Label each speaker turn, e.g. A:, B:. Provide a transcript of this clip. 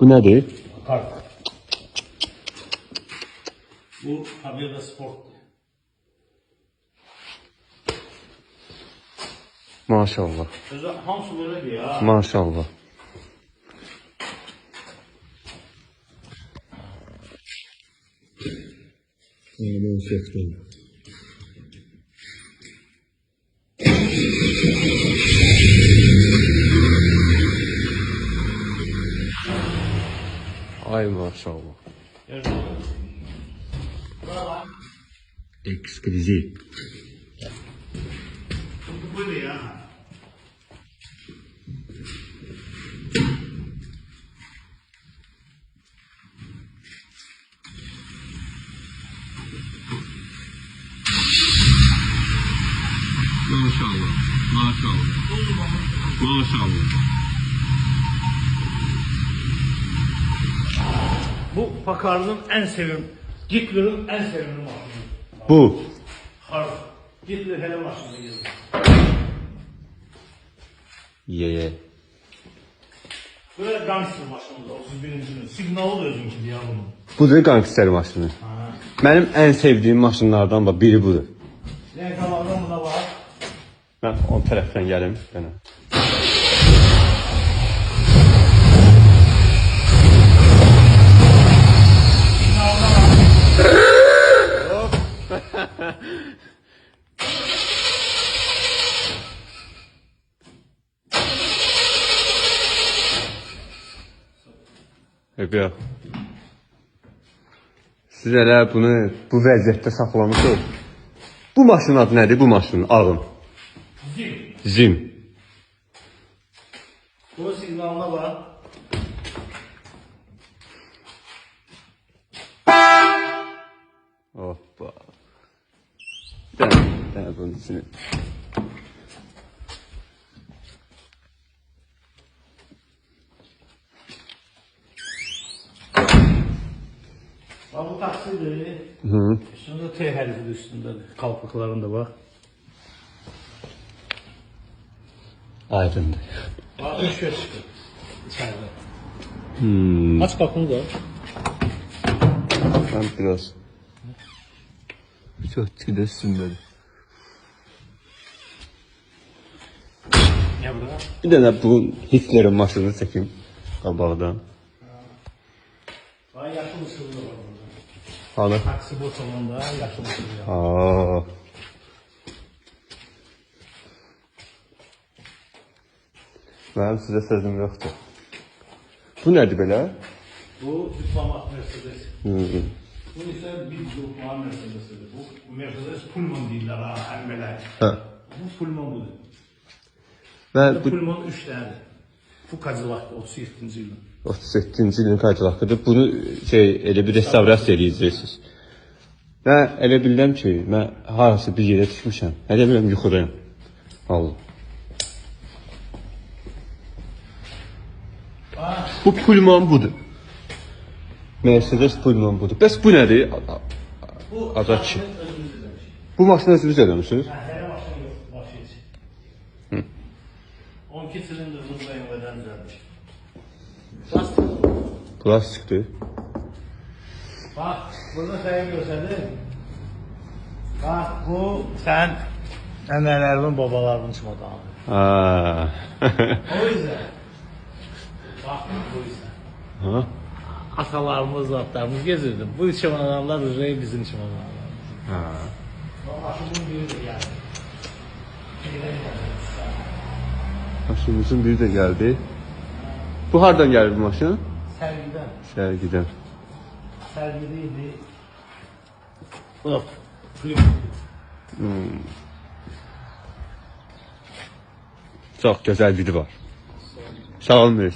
A: Bu nədir?
B: Kart. Bu Habib'de sporttu.
A: Maşallah.
B: Sözü hamısı böyledir ya.
A: Maşallah. Aynen şeftim. Ay maşallah. Ekskluziv.
B: Bu ne ya?
A: Maşallah. Maşallah. Maşallah.
B: Bu Packard'ın en sevimli, Hitler'ın en sevimli maşını.
A: Bu.
B: Harf. Hitler hele maşını yazdı.
A: Ye.
B: Böyle gangster maşınımız 31. Signalı da özünki ya bunun.
A: Budur gangster maşını. Benim en sevdiğim maşınlardan da biri budur.
B: Lenkalardan bu da var.
A: Ben o tərəfdən gəlim. Yenə. Yox. Siz elə bunu bu vəziyyətdə saxlamışsınız. Bu maşının adı nədir? Bu maşının ağın.
B: Zil.
A: Zim.
B: Bu signalına var.
A: Hoppa. Dənə bunun içini.
B: Bak bu taksidir.
A: Hı.
B: Üstünde T herifi üstündedir. Kalpaklarında bak.
A: Aydındır.
B: Bak ışığı çıkıyor. İçeride.
A: Hmm.
B: Aç kapını da.
A: Ben biraz çok üstündedir.
B: Ne burada?
A: Bir dənə bu Hitlerin maşını çəkim qabaqdan.
B: Bak yaşlı mısırlı da var burada.
A: Hanı?
B: Taksi boşalığında yaşlı mısırlı var.
A: Aa. Mənim sizə sözüm yoxdur. Bu nədir belə?
B: Bu diplomat Mercedes.
A: Hı.
B: Bu ise bir diplomat Mercedes'dir. Bu Mercedes Pullman değiller ha emmeler.
A: Hə.
B: Bu Pullman budur.
A: Mən
B: Bu
A: bu
B: Pullman 3 tanedir. Bu Cadillac 37. yılın.
A: 37-ci ilin Cadillac'ıdır. Bunu elə bir restavrasiya edəcəksiniz. Mən elə bilirəm ki, mən harası bir yerə düşmüşəm. Elə bilirəm yuxudayım. Allah.
B: Bak.
A: Bu Pullman budur. Mercedes Pullman budur. Bəs bu nədir?
B: Bu
A: Azadçı.
B: maşını özümüz demiş.
A: Bu maşını özünüz eləmişsiniz?
B: Her maşın yok. Başı için.
A: Hı.
B: 12 silindirli BMW'den düzelmiş. Plastik.
A: Plastikdir.
B: Bak burada sana gösterdim. Bak bu sen annelerin babalarının çimadanı.
A: Aa.
B: O yüzden. Bak bu yüzden.
A: Ha?
B: Atalarımız, zatlarımız gezirdi. Bu çimadanlar üzeri bizim çimadanlar.
A: Ha.
B: Başımın biridir yani.
A: Maşınımızın biri də gəldi. Bu hardan gəlir bu maşın?
B: Sergiden.
A: Sərgidən.
B: Sergideydi. Hop. Film.
A: Çox gözəl biri var. Sağ olun.